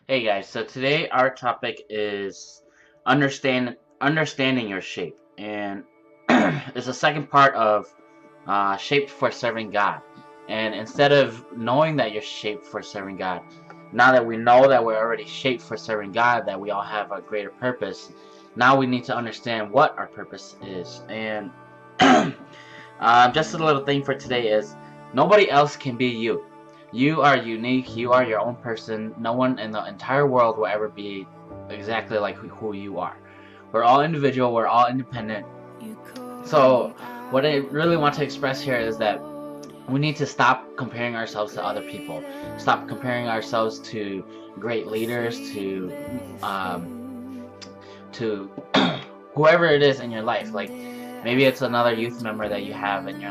Hey guys, so today our topic is understanding your shape, and it's the second part of shaped for serving God. And instead of knowing that you're shaped for serving God, now that we know that we're already shaped for serving God, that we all have a greater purpose, now we need to understand what our purpose is. And just a little thing for today is nobody else can be you. You are unique. You are your own person. No one in the entire world will ever be exactly like who you are. We're all individual. We're all independent. So, what I really want to express here is that we need to stop comparing ourselves to other people. Stop comparing ourselves to great leaders, to whoever it is in your life. Like maybe it's another youth member that you have, and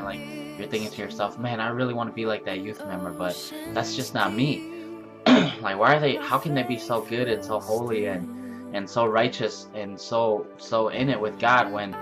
you're thinking to yourself, man, I really want to be like that youth member, but that's just not me. Like, why are they? How can they be so good and so holy and so righteous and so in it with God when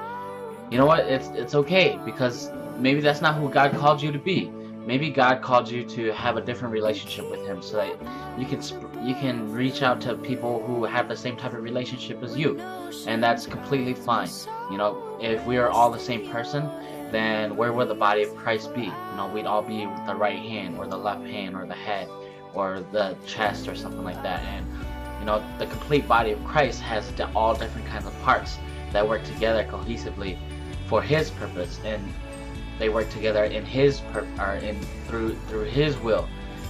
you know what? It's okay because maybe that's not who God called you to be. Maybe God called you to have a different relationship with Him, so that you can reach out to people who have the same type of relationship as you, and that's completely fine. You know, if we are all the same person, then where would the body of Christ be? You know, we'd all be the right hand or the left hand or the head or the chest or something like that. And you know, the complete body of Christ has all different kinds of parts that work together cohesively for His purpose, and they work together in through His will.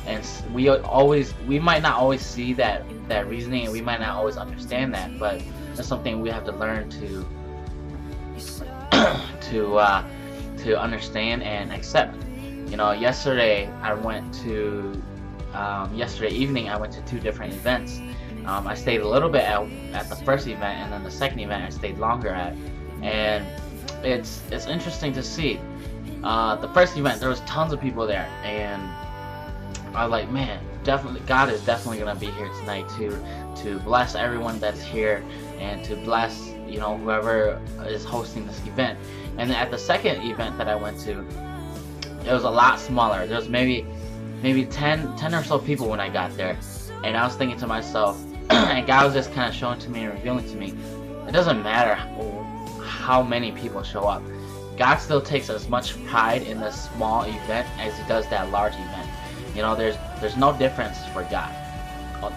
And we might not always see that reasoning, and we might not always understand that, but that's something we have to learn to to understand and accept. You know, yesterday evening I went to two different events. I stayed a little bit at the first event, and then the second event I stayed longer at. And it's interesting to see. The first event, there was tons of people there, and I was like, man, definitely God is definitely gonna be here tonight to bless everyone that's here and to bless, you know, whoever is hosting this event. And then at the second event that I went to, it was a lot smaller. There was maybe 10 or so people when I got there, and I was thinking to myself, and God was just kind of showing to me and revealing to me, it doesn't matter how many people show up. God still takes as much pride in this small event as He does that large event. You know, there's no difference for God.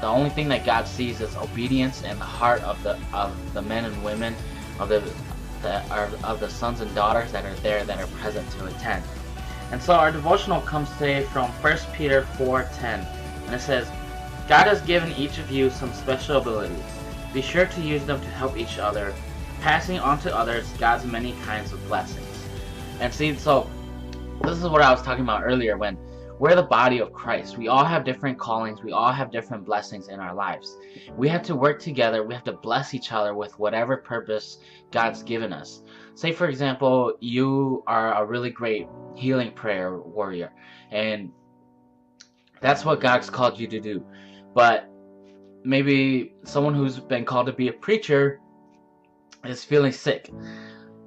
The only thing that God sees is obedience and the heart of the men and women, of the sons and daughters that are there, that are present to attend. And so our devotional comes today from 1 Peter 4:10, and it says, God has given each of you some special abilities. Be sure to use them to help each other, passing on to others God's many kinds of blessings. And see, so this is what I was talking about earlier, when we're the body of Christ. We all have different callings. We all have different blessings in our lives. We have to work together. We have to bless each other with whatever purpose God's given us. Say, for example, you are a really great healing prayer warrior, and that's what God's called you to do. But maybe someone who's been called to be a preacher is feeling sick.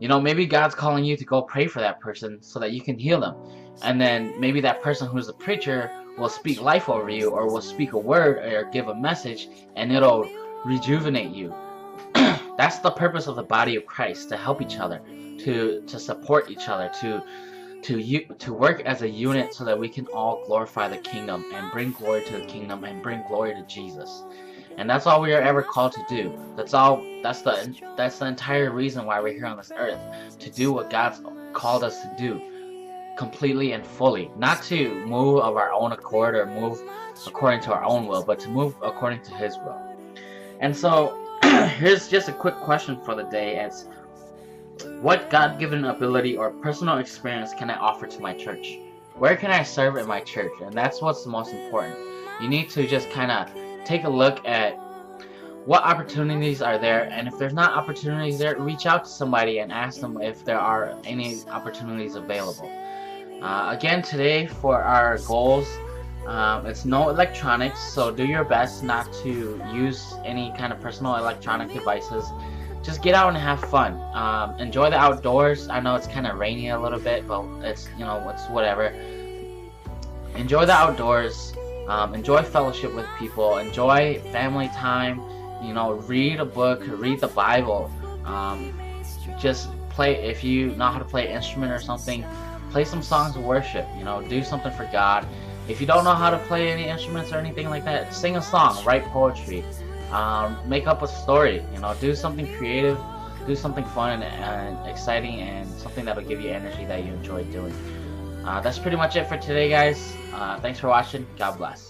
You know, maybe God's calling you to go pray for that person so that you can heal them. And then maybe that person who's a preacher will speak life over you, or will speak a word or give a message, and it'll rejuvenate you. That's the purpose of the body of Christ, to help each other, to support each other, to work as a unit so that we can all glorify the kingdom and bring glory to the kingdom and bring glory to Jesus. And that's all we are ever called to do. That's the entire reason why we're here on this earth, to do what God's called us to do, completely and fully. Not to move of our own accord or move according to our own will, but to move according to His will. And so here's just a quick question for the day. It's, what God-given ability or personal experience can I offer to my church? Where can I serve in my church? And that's what's the most important. You need to just kind of take a look at what opportunities are there, and if there's not opportunities there, reach out to somebody and ask them if there are any opportunities available. Again, today for our goals, it's no electronics, so do your best not to use any kind of personal electronic devices. Just get out and have fun. Enjoy the outdoors. I know it's kind of rainy a little bit, but it's whatever. Enjoy the outdoors. enjoy fellowship with people, enjoy family time. You know, read a book, read the Bible. Just play, if you know how to play an instrument or something, play some songs of worship. You know, do something for God. If you don't know how to play any instruments or anything like that, sing a song, write poetry, make up a story. You know, do something creative, do something fun and exciting, and something that'll give you energy that you enjoy doing. That's pretty much it for today, guys. Thanks for watching. God bless.